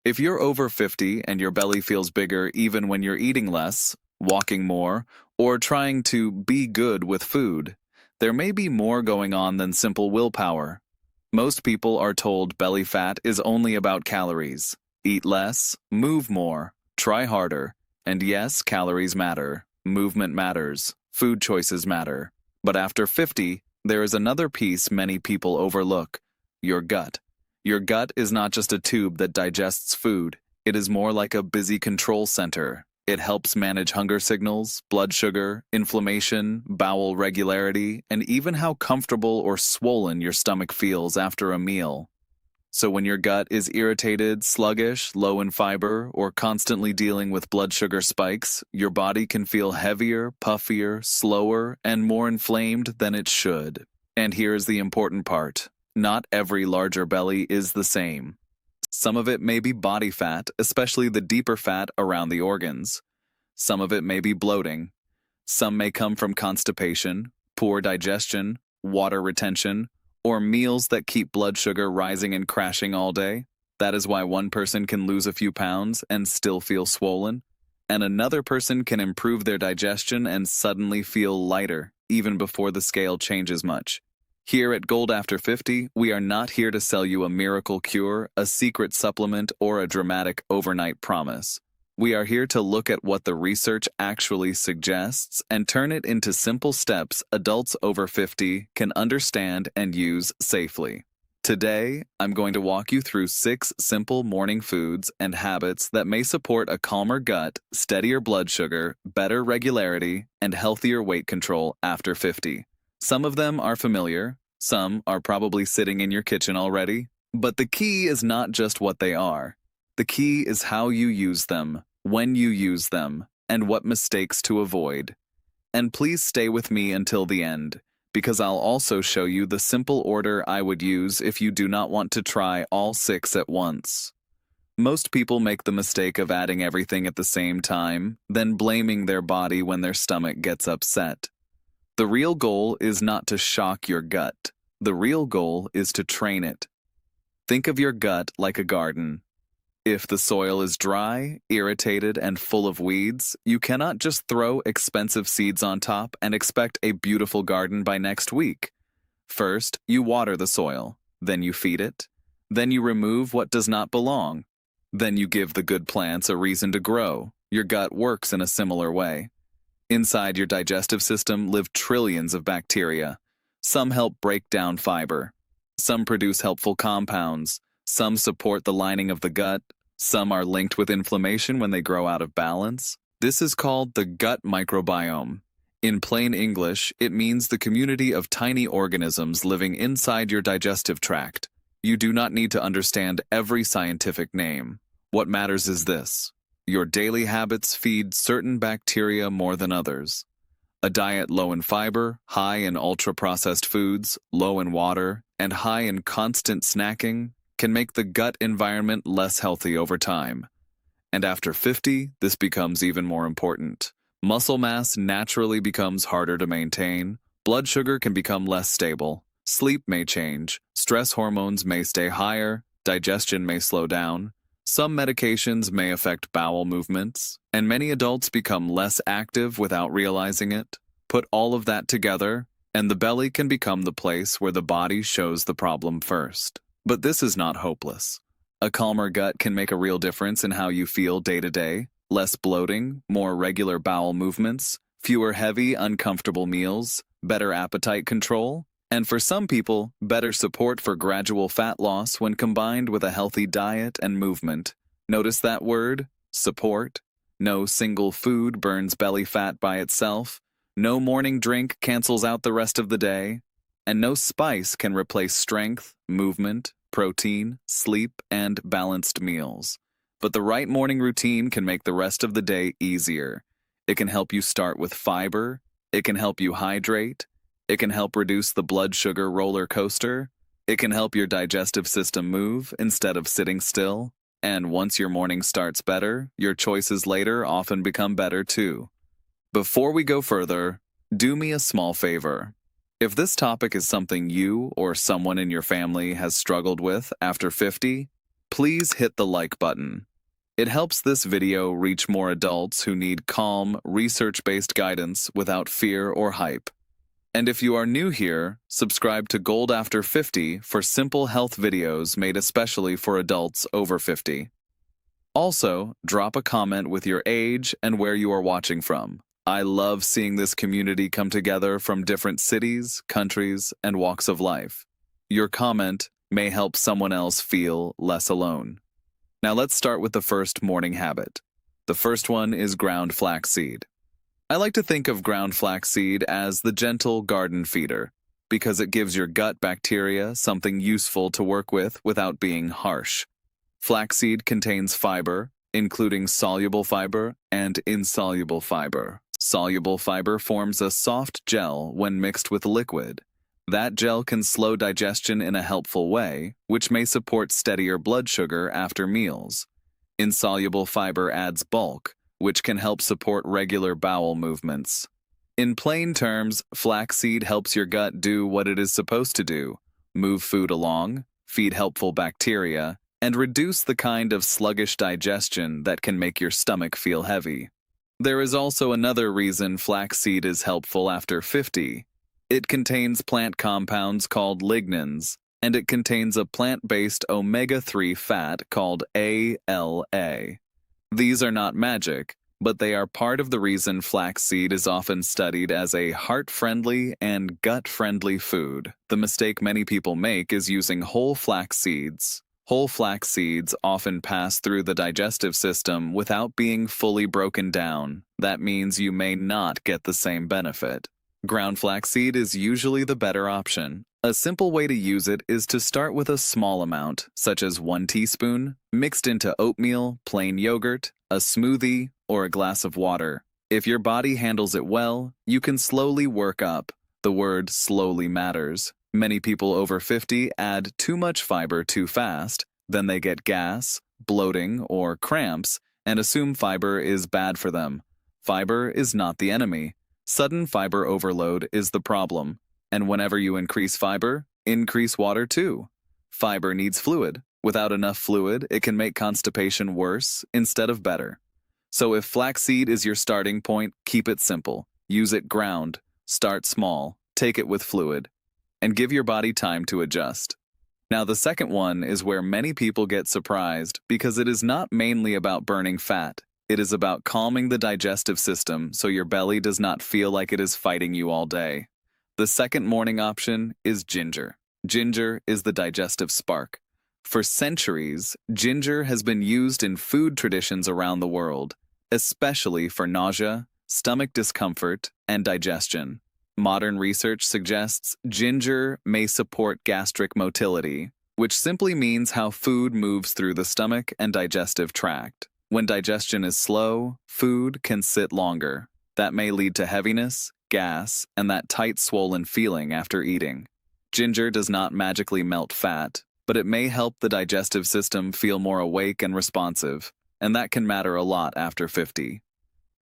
If you're over 50 and your belly feels bigger even when you're eating less, walking more, or trying to be good with food, there may be more going on than simple willpower. Most people are told belly fat is only about calories. Eat less, move more, try harder. And yes, calories matter, movement matters, food choices matter. But after 50, there is another piece many people overlook: your gut. Your gut is not just a tube that digests food. It is more like a busy control center. It helps manage hunger signals, blood sugar, inflammation, bowel regularity, and even how comfortable or swollen your stomach feels after a meal. So when your gut is irritated, sluggish, low in fiber, or constantly dealing with blood sugar spikes, your body can feel heavier, puffier, slower, and more inflamed than it should. And here's the important part: not every larger belly is the same. Some of it may be body fat, especially the deeper fat around the organs. Some of it may be bloating. Some may come from constipation, poor digestion, water retention, or meals that keep blood sugar rising and crashing all day. That is why one person can lose a few pounds and still feel swollen, and another person can improve their digestion and suddenly feel lighter, even before the scale changes much. Here at Gold After 50, we are not here to sell you a miracle cure, a secret supplement, or a dramatic overnight promise. We are here to look at what the research actually suggests and turn it into simple steps adults over 50 can understand and use safely. Today, I'm going to walk you through 6 simple morning foods and habits that may support a calmer gut, steadier blood sugar, better regularity, and healthier weight control after 50. Some of them are familiar, some are probably sitting in your kitchen already, but the key is not just what they are. The key is how you use them, when you use them, and what mistakes to avoid. And please stay with me until the end, because I'll also show you the simple order I would use if you do not want to try all 6 at once. Most people make the mistake of adding everything at the same time, then blaming their body when their stomach gets upset. The real goal is not to shock your gut. The real goal is to train it. Think of your gut like a garden. If the soil is dry, irritated, and full of weeds, you cannot just throw expensive seeds on top and expect a beautiful garden by next week. First, you water the soil. Then you feed it. Then you remove what does not belong. Then you give the good plants a reason to grow. Your gut works in a similar way. Inside your digestive system live trillions of bacteria. Some help break down fiber. Some produce helpful compounds. Some support the lining of the gut. Some are linked with inflammation when they grow out of balance. This is called the gut microbiome. In plain English, it means the community of tiny organisms living inside your digestive tract. You do not need to understand every scientific name. What matters is this: your daily habits feed certain bacteria more than others. A diet low in fiber, high in ultra-processed foods, low in water, and high in constant snacking can make the gut environment less healthy over time. And after 50, this becomes even more important. Muscle mass naturally becomes harder to maintain, blood sugar can become less stable, sleep may change, stress hormones may stay higher, digestion may slow down, some medications may affect bowel movements, and many adults become less active without realizing it. Put all of that together, and the belly can become the place where the body shows the problem first. But this is not hopeless. A calmer gut can make a real difference in how you feel day to day: less bloating, more regular bowel movements, fewer heavy, uncomfortable meals, better appetite control, and for some people, better support for gradual fat loss when combined with a healthy diet and movement. Notice that word, support. No single food burns belly fat by itself. No morning drink cancels out the rest of the day. And no spice can replace strength, movement, protein, sleep, and balanced meals. But the right morning routine can make the rest of the day easier. It can help you start with fiber. It can help you hydrate. It can help reduce the blood sugar roller coaster. It can help your digestive system move instead of sitting still. And once your morning starts better, your choices later often become better too. Before we go further, do me a small favor. If this topic is something you or someone in your family has struggled with after 50, please hit the like button. It helps this video reach more adults who need calm, research-based guidance without fear or hype. And if you are new here, subscribe to Gold After 50 for simple health videos made especially for adults over 50. Also, drop a comment with your age and where you are watching from. I love seeing this community come together from different cities, countries, and walks of life. Your comment may help someone else feel less alone. Now let's start with the first morning habit. The first one is ground flaxseed. I like to think of ground flaxseed as the gentle garden feeder because it gives your gut bacteria something useful to work with without being harsh. Flaxseed contains fiber, including soluble fiber and insoluble fiber. Soluble fiber forms a soft gel when mixed with liquid. That gel can slow digestion in a helpful way, which may support steadier blood sugar after meals. Insoluble fiber adds bulk, which can help support regular bowel movements. In plain terms, flaxseed helps your gut do what it is supposed to do: move food along, feed helpful bacteria, and reduce the kind of sluggish digestion that can make your stomach feel heavy. There is also another reason flaxseed is helpful after 50. It contains plant compounds called lignans, and it contains a plant-based omega-3 fat called ALA. These are not magic, but they are part of the reason flaxseed is often studied as a heart-friendly and gut-friendly food. The mistake many people make is using whole flax seeds. Whole flax seeds often pass through the digestive system without being fully broken down. That means you may not get the same benefit. Ground flaxseed is usually the better option. A simple way to use it is to start with a small amount, such as 1 teaspoon, mixed into oatmeal, plain yogurt, a smoothie, or a glass of water. If your body handles it well, you can slowly work up. The word slowly matters. Many people over 50 add too much fiber too fast, then they get gas, bloating, or cramps, and assume fiber is bad for them. Fiber is not the enemy. Sudden fiber overload is the problem. And whenever you increase fiber, increase water too. Fiber needs fluid. Without enough fluid, it can make constipation worse instead of better. So if flaxseed is your starting point, keep it simple. Use it ground. Start small. Take it with fluid. And give your body time to adjust. Now the second one is where many people get surprised because it is not mainly about burning fat. It is about calming the digestive system so your belly does not feel like it is fighting you all day. The second morning option is ginger. Ginger is the digestive spark. For centuries, ginger has been used in food traditions around the world, especially for nausea, stomach discomfort, and digestion. Modern research suggests ginger may support gastric motility, which simply means how food moves through the stomach and digestive tract. When digestion is slow, food can sit longer. That may lead to heaviness, gas, and that tight, swollen feeling after eating. Ginger does not magically melt fat, but it may help the digestive system feel more awake and responsive, and that can matter a lot after 50.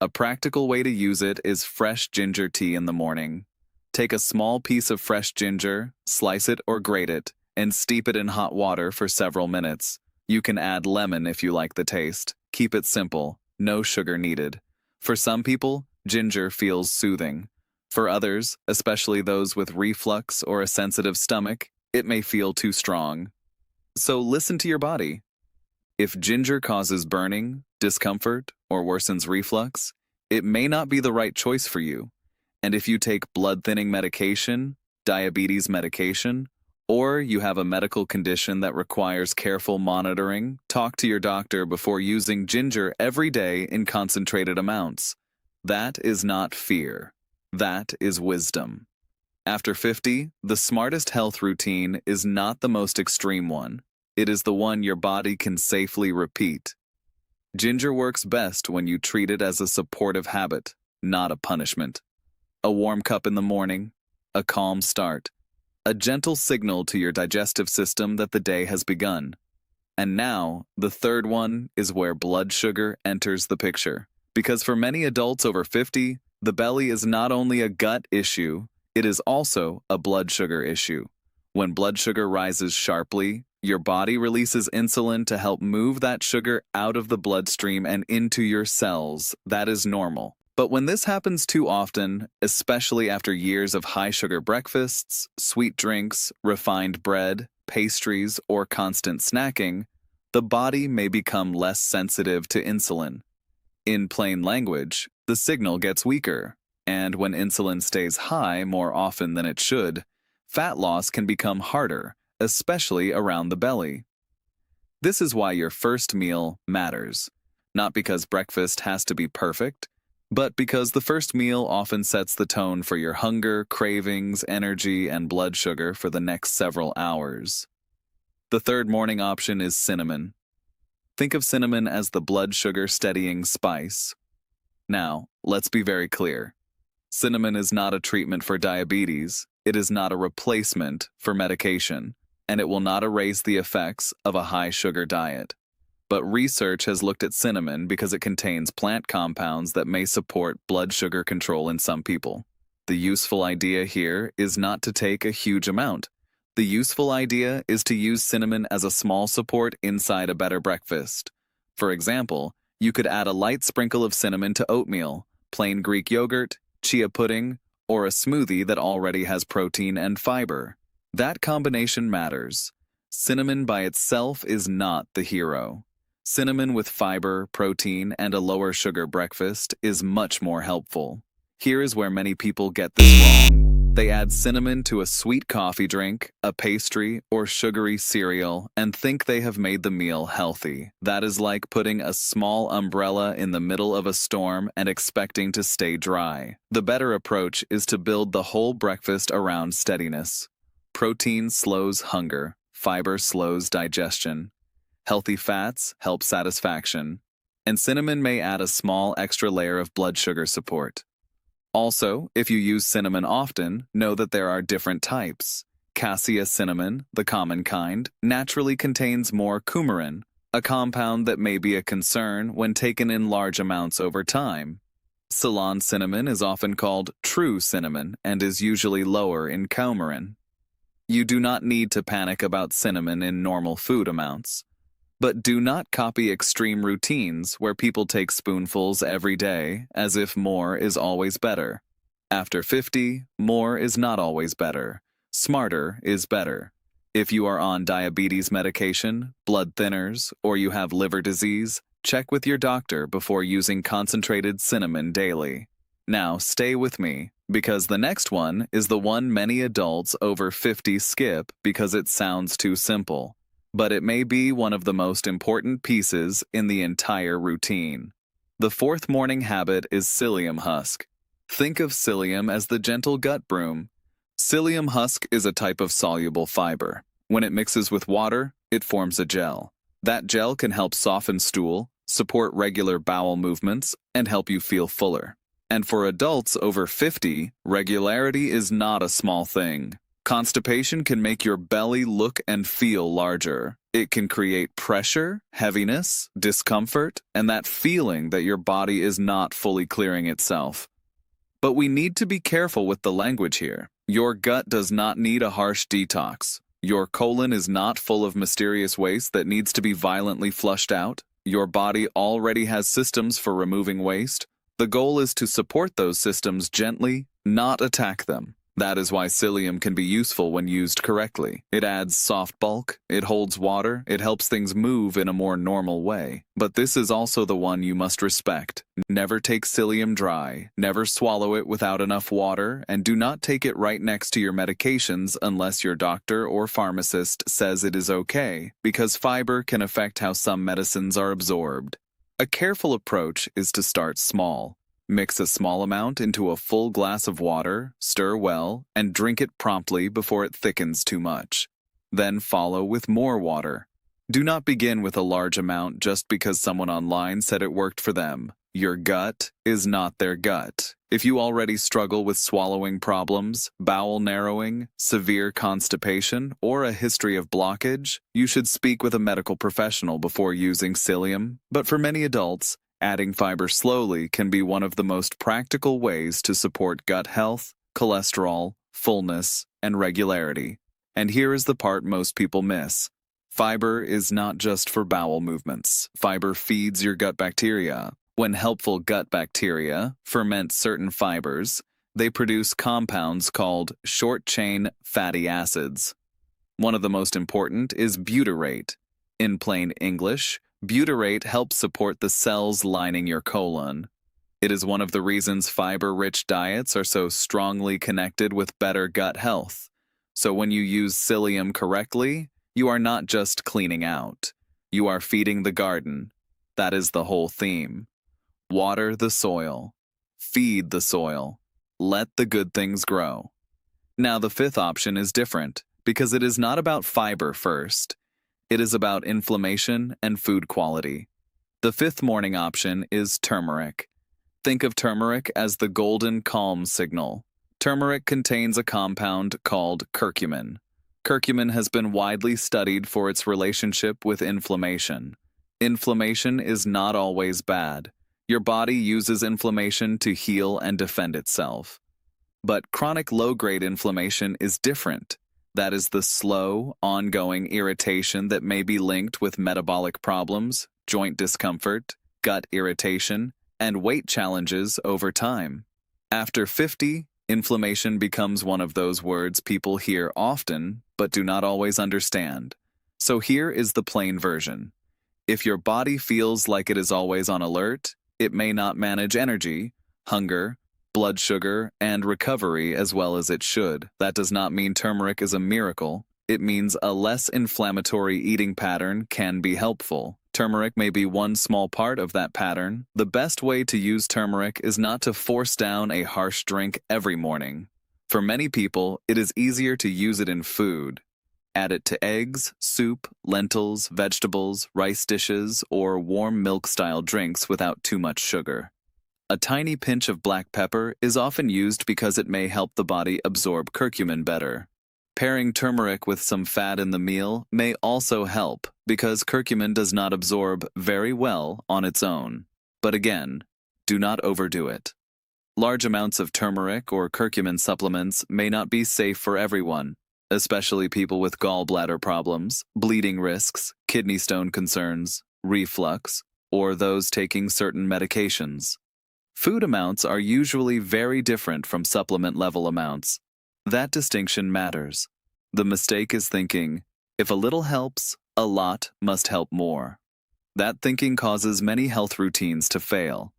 A practical way to use it is fresh ginger tea in the morning. Take a small piece of fresh ginger, slice it or grate it, and steep it in hot water for several minutes. You can add lemon if you like the taste. Keep it simple, no sugar needed. For some people, ginger feels soothing. For others, especially those with reflux or a sensitive stomach, it may feel too strong. So listen to your body. If ginger causes burning, discomfort, or worsens reflux, it may not be the right choice for you. And if you take blood-thinning medication, diabetes medication, or you have a medical condition that requires careful monitoring, talk to your doctor before using ginger every day in concentrated amounts. That is not fear. That is wisdom. After 50, the smartest health routine is not the most extreme one. It is the one your body can safely repeat. Ginger works best when you treat it as a supportive habit, not a punishment. A warm cup in the morning, a calm start, a gentle signal to your digestive system that the day has begun. And now, the third one is where blood sugar enters the picture. Because for many adults over 50, the belly is not only a gut issue, it is also a blood sugar issue. When blood sugar rises sharply, Your body releases insulin to help move that sugar out of the bloodstream and into your cells. That is normal. But when this happens too often, especially after years of high-sugar breakfasts, sweet drinks, refined bread, pastries, or constant snacking, the body may become less sensitive to insulin. In plain language, the signal gets weaker, and when insulin stays high more often than it should, fat loss can become harder, especially around the belly. This is why your first meal matters, not because breakfast has to be perfect, but because the first meal often sets the tone for your hunger, cravings, energy, and blood sugar for the next several hours. The third morning option is cinnamon. Think of cinnamon as the blood sugar steadying spice. Now, let's be very clear. Cinnamon is not a treatment for diabetes, it is not a replacement for medication, and it will not erase the effects of a high-sugar diet. But research has looked at cinnamon because it contains plant compounds that may support blood sugar control in some people. The useful idea here is not to take a huge amount. The useful idea is to use cinnamon as a small support inside a better breakfast. For example, you could add a light sprinkle of cinnamon to oatmeal, plain Greek yogurt, chia pudding, or a smoothie that already has protein and fiber. That combination matters. Cinnamon by itself is not the hero. Cinnamon with fiber, protein, and a lower sugar breakfast is much more helpful. Here is where many people get this wrong. They add cinnamon to a sweet coffee drink, a pastry, or sugary cereal and think they have made the meal healthy. That is like putting a small umbrella in the middle of a storm and expecting to stay dry. The better approach is to build the whole breakfast around steadiness. Protein slows hunger, fiber slows digestion. Healthy fats help satisfaction, and cinnamon may add a small extra layer of blood sugar support. Also, if you use cinnamon often, know that there are different types. Cassia cinnamon, the common kind, naturally contains more coumarin, a compound that may be a concern when taken in large amounts over time. Ceylon cinnamon is often called true cinnamon and is usually lower in coumarin. You do not need to panic about cinnamon in normal food amounts. But do not copy extreme routines where people take spoonfuls every day as if more is always better. After 50, more is not always better. Smarter is better. If you are on diabetes medication, blood thinners, or you have liver disease, check with your doctor before using concentrated cinnamon daily. Now stay with me, because the next one is the one many adults over 50 skip because it sounds too simple. But it may be one of the most important pieces in the entire routine. The fourth morning habit is Psyllium Husk. Think of psyllium as the gentle gut broom. Psyllium husk is a type of soluble fiber. When it mixes with water, it forms a gel. That gel can help soften stool, support regular bowel movements, and help you feel fuller. And for adults over 50, regularity is not a small thing. Constipation can make your belly look and feel larger. It can create pressure, heaviness, discomfort, and that feeling that your body is not fully clearing itself. But we need to be careful with the language here. Your gut does not need a harsh detox. Your colon is not full of mysterious waste that needs to be violently flushed out. Your body already has systems for removing waste. The goal is to support those systems gently, not attack them. That is why psyllium can be useful when used correctly. It adds soft bulk, it holds water, it helps things move in a more normal way. But this is also the one you must respect. Never take psyllium dry, never swallow it without enough water, and do not take it right next to your medications unless your doctor or pharmacist says it is okay, because fiber can affect how some medicines are absorbed. A careful approach is to start small. Mix a small amount into a full glass of water, stir well, and drink it promptly before it thickens too much. Then follow with more water. Do not begin with a large amount just because someone online said it worked for them. Your gut is not their gut. If you already struggle with swallowing problems, bowel narrowing, severe constipation, or a history of blockage, you should speak with a medical professional before using psyllium. But for many adults, adding fiber slowly can be one of the most practical ways to support gut health, cholesterol, fullness, and regularity. And here is the part most people miss. Fiber is not just for bowel movements. Fiber feeds your gut bacteria. When helpful gut bacteria ferment certain fibers, they produce compounds called short-chain fatty acids. One of the most important is butyrate. In plain English, butyrate helps support the cells lining your colon. It is one of the reasons fiber-rich diets are so strongly connected with better gut health. So when you use psyllium correctly, you are not just cleaning out. You are feeding the garden. That is the whole theme. Water the soil. Feed the soil. Let the good things grow. Now the fifth option is different because it is not about fiber first. It is about inflammation and food quality. The fifth morning option is turmeric. Think of turmeric as the golden calm signal. Turmeric contains a compound called curcumin. Curcumin has been widely studied for its relationship with inflammation. Inflammation is not always bad. Your body uses inflammation to heal and defend itself. But chronic low-grade inflammation is different. That is the slow, ongoing irritation that may be linked with metabolic problems, joint discomfort, gut irritation, and weight challenges over time. After 50, inflammation becomes one of those words people hear often but do not always understand. So here is the plain version. If your body feels like it is always on alert, it may not manage energy, hunger, blood sugar, and recovery as well as it should. That does not mean turmeric is a miracle. It means a less inflammatory eating pattern can be helpful. Turmeric may be one small part of that pattern. The best way to use turmeric is not to force down a harsh drink every morning. For many people, it is easier to use it in food. Add it to eggs, soup, lentils, vegetables, rice dishes, or warm milk-style drinks without too much sugar. A tiny pinch of black pepper is often used because it may help the body absorb curcumin better. Pairing turmeric with some fat in the meal may also help because curcumin does not absorb very well on its own. But again, do not overdo it. Large amounts of turmeric or curcumin supplements may not be safe for everyone, especially people with gallbladder problems, bleeding risks, kidney stone concerns, reflux, or those taking certain medications. Food amounts are usually very different from supplement level amounts. That distinction matters. The mistake is thinking, if a little helps, a lot must help more. That thinking causes many health routines to fail.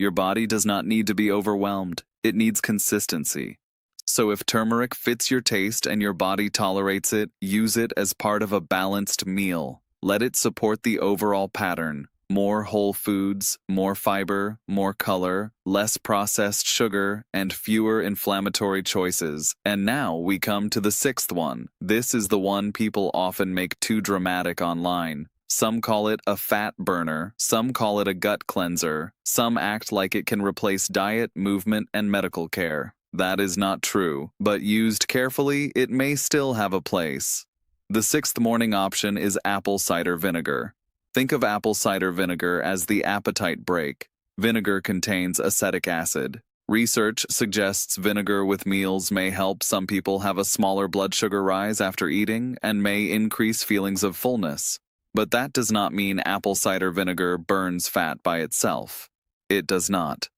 Your body does not need to be overwhelmed. It needs consistency. So if turmeric fits your taste and your body tolerates it, use it as part of a balanced meal. Let it support the overall pattern. More whole foods, more fiber, more color, less processed sugar, and fewer inflammatory choices. And now we come to the sixth one. This is the one people often make too dramatic online. Some call it a fat burner, some call it a gut cleanser, some act like it can replace diet, movement, and medical care. That is not true, but used carefully, it may still have a place. The sixth morning option is apple cider vinegar. Think of apple cider vinegar as the appetite brake. Vinegar contains acetic acid. Research suggests vinegar with meals may help some people have a smaller blood sugar rise after eating and may increase feelings of fullness. But that does not mean apple cider vinegar burns fat by itself. It does not.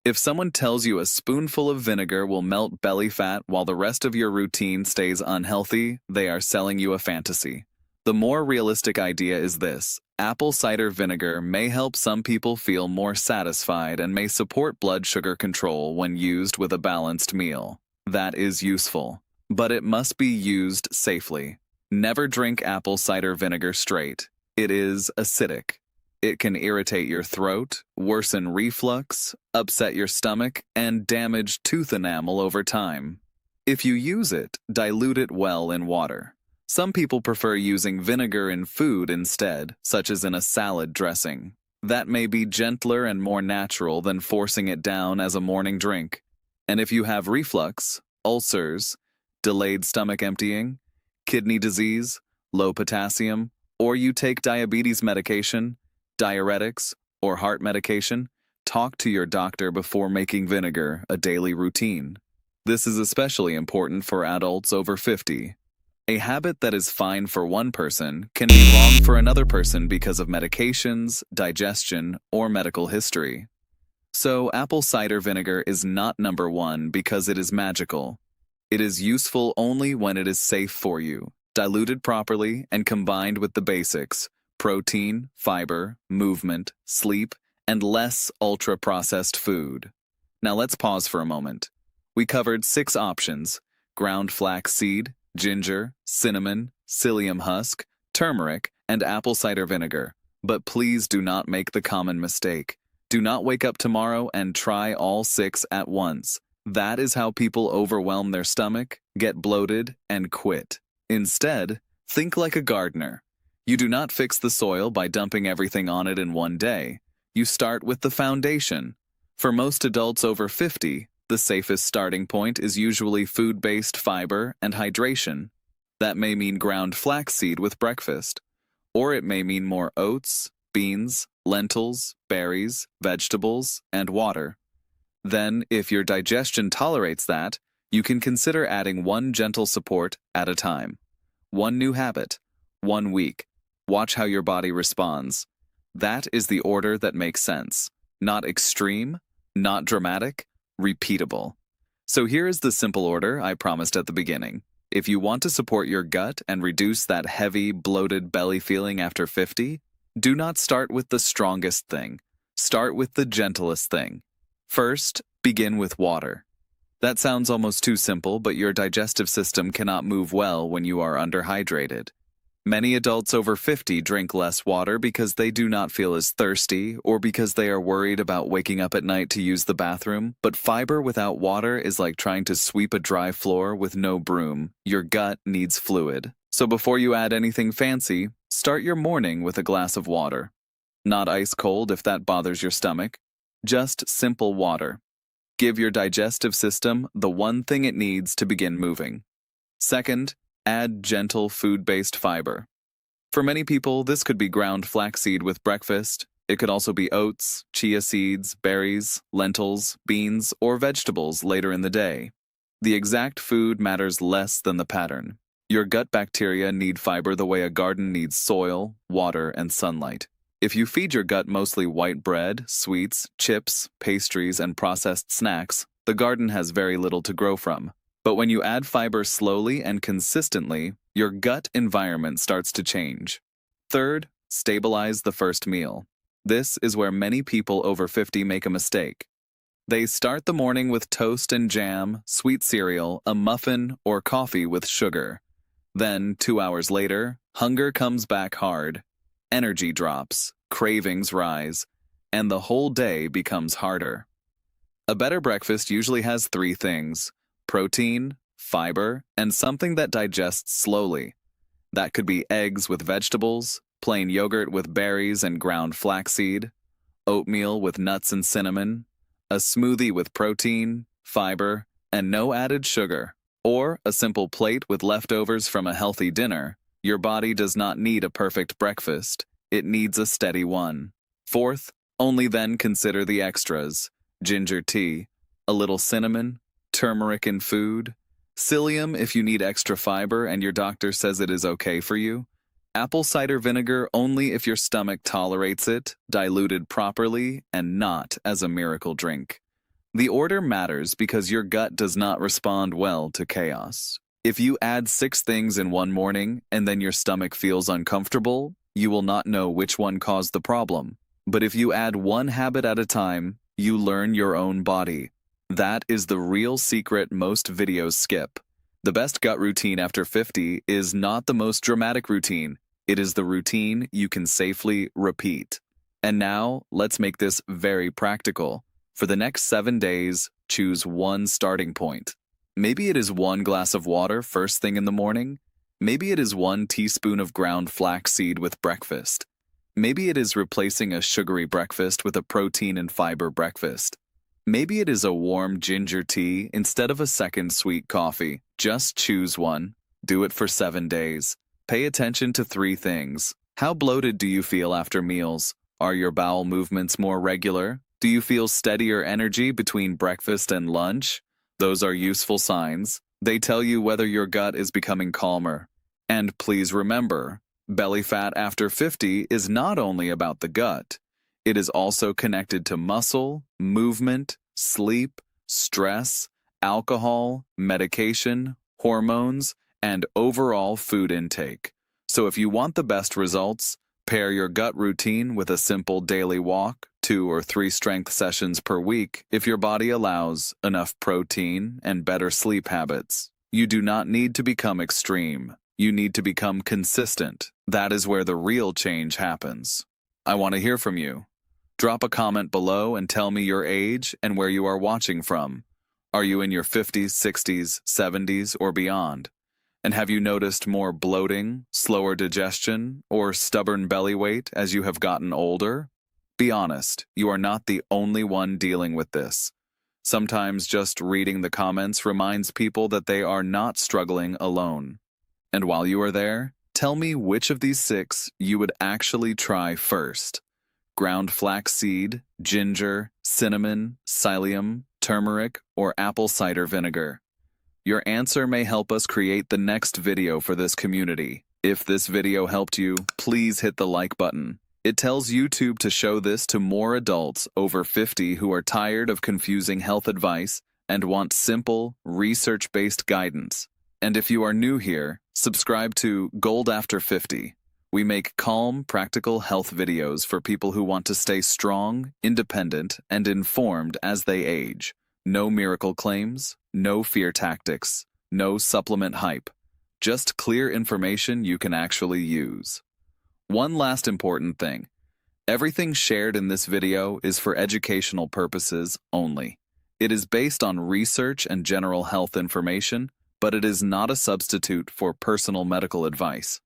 If someone tells you a spoonful of vinegar will melt belly fat while the rest of your routine stays unhealthy, they are selling you a fantasy. The more realistic idea is this. Apple cider vinegar may help some people feel more satisfied and may support blood sugar control when used with a balanced meal. That is useful. But it must be used safely. Never drink apple cider vinegar straight. It is acidic. It can irritate your throat, worsen reflux, upset your stomach, and damage tooth enamel over time. If you use it, dilute it well in water. Some people prefer using vinegar in food instead, such as in a salad dressing. That may be gentler and more natural than forcing it down as a morning drink. And if you have reflux, ulcers, delayed stomach emptying, kidney disease, low potassium, or you take diabetes medication, diuretics, or heart medication, talk to your doctor before making vinegar a daily routine. This is especially important for adults over 50. A habit that is fine for one person can be wrong for another person because of medications, digestion, or medical history. So, apple cider vinegar is not number one because it is magical. It is useful only when it is safe for you, diluted properly, and combined with the basics: protein, fiber, movement, sleep, and less ultra-processed food. Now let's pause for a moment. We covered 6 options: ground flaxseed, ginger, cinnamon, psyllium husk, turmeric, and apple cider vinegar. But please do not make the common mistake. Do not wake up tomorrow and try all 6 at once. That is how people overwhelm their stomach, get bloated, and quit. Instead, think like a gardener. You do not fix the soil by dumping everything on it in one day. You start with the foundation. For most adults over 50, the safest starting point is usually food-based fiber and hydration. That may mean ground flaxseed with breakfast, or it may mean more oats, beans, lentils, berries, vegetables, and water. Then, if your digestion tolerates that, you can consider adding one gentle support at a time. One new habit, 1 week. Watch how your body responds. That is the order that makes sense. Not extreme, not dramatic, repeatable. So here is the simple order I promised at the beginning. If you want to support your gut and reduce that heavy, bloated belly feeling after 50, do not start with the strongest thing. Start with the gentlest thing. First, begin with water. That sounds almost too simple, but your digestive system cannot move well when you are underhydrated. Many adults over 50 drink less water because they do not feel as thirsty or because they are worried about waking up at night to use the bathroom, but fiber without water is like trying to sweep a dry floor with no broom. Your gut needs fluid. So before you add anything fancy, start your morning with a glass of water. Not ice cold if that bothers your stomach. Just simple water. Give your digestive system the one thing it needs to begin moving. Second, add gentle food-based fiber. For many people, this could be ground flaxseed with breakfast. It could also be oats, chia seeds, berries, lentils, beans, or vegetables later in the day. The exact food matters less than the pattern. Your gut bacteria need fiber the way a garden needs soil, water, and sunlight. If you feed your gut mostly white bread, sweets, chips, pastries, and processed snacks, the garden has very little to grow from. But when you add fiber slowly and consistently, your gut environment starts to change. Third, stabilize the first meal. This is where many people over 50 make a mistake. They start the morning with toast and jam, sweet cereal, a muffin, or coffee with sugar. Then, 2 hours later, hunger comes back hard. Energy drops, cravings rise, and the whole day becomes harder. A better breakfast usually has 3 things: protein, fiber, and something that digests slowly. That could be eggs with vegetables, plain yogurt with berries and ground flaxseed, oatmeal with nuts and cinnamon, a smoothie with protein, fiber, and no added sugar, or a simple plate with leftovers from a healthy dinner. Your body does not need a perfect breakfast. It needs a steady one. Fourth, only then consider the extras: ginger tea, a little cinnamon, turmeric in food, psyllium if you need extra fiber and your doctor says it is okay for you, apple cider vinegar only if your stomach tolerates it, diluted properly, and not as a miracle drink. The order matters because your gut does not respond well to chaos. If you add 6 things in one morning and then your stomach feels uncomfortable, you will not know which one caused the problem. But if you add one habit at a time, you learn your own body. That is the real secret most videos skip. The best gut routine after 50 is not the most dramatic routine. It is the routine you can safely repeat. And now, let's make this very practical. For the next 7 days, choose one starting point. Maybe it is 1 glass of water first thing in the morning. Maybe it is 1 teaspoon of ground flaxseed with breakfast. Maybe it is replacing a sugary breakfast with a protein and fiber breakfast. Maybe it is a warm ginger tea instead of a second sweet coffee. Just choose one. Do it for 7 days. Pay attention to 3 things. How bloated do you feel after meals? Are your bowel movements more regular? Do you feel steadier energy between breakfast and lunch? Those are useful signs. They tell you whether your gut is becoming calmer. And please remember, belly fat after 50 is not only about the gut. It is also connected to muscle, movement, sleep, stress, alcohol, medication, hormones, and overall food intake. So if you want the best results, pair your gut routine with a simple daily walk, 2 or 3 strength sessions per week if your body allows enough protein and better sleep habits. You do not need to become extreme. You need to become consistent. That is where the real change happens. I want to hear from you. Drop a comment below and tell me your age and where you are watching from. Are you in your 50s, 60s, 70s, or beyond? And have you noticed more bloating, slower digestion, or stubborn belly weight as you have gotten older? Be honest, you are not the only one dealing with this. Sometimes just reading the comments reminds people that they are not struggling alone. And while you are there, tell me which of these 6 you would actually try first. Ground flaxseed, ginger, cinnamon, psyllium, turmeric, or apple cider vinegar. Your answer may help us create the next video for this community. If this video helped you, please hit the like button. It tells YouTube to show this to more adults over 50 who are tired of confusing health advice and want simple, research-based guidance. And if you are new here, subscribe to Gold After 50. We make calm, practical health videos for people who want to stay strong, independent, and informed as they age. No miracle claims, no fear tactics, no supplement hype. Just clear information you can actually use. One last important thing. Everything shared in this video is for educational purposes only. It is based on research and general health information, but it is not a substitute for personal medical advice.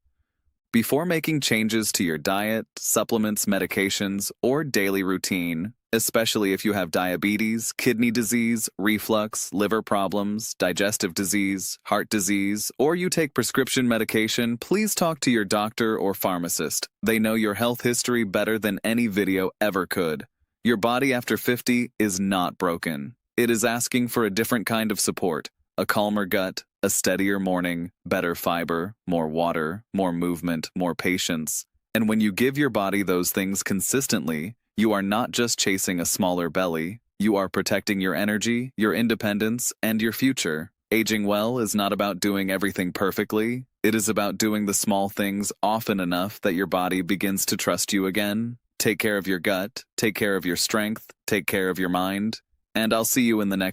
Before making changes to your diet, supplements, medications, or daily routine, especially if you have diabetes, kidney disease, reflux, liver problems, digestive disease, heart disease, or you take prescription medication, please talk to your doctor or pharmacist. They know your health history better than any video ever could. Your body after 50 is not broken. It is asking for a different kind of support, a calmer gut, a steadier morning, better fiber, more water, more movement, more patience. And when you give your body those things consistently, you are not just chasing a smaller belly, you are protecting your energy, your independence, and your future. Aging well is not about doing everything perfectly. It is about doing the small things often enough that your body begins to trust you again. Take care of your gut, take care of your strength, take care of your mind, and I'll see you in the next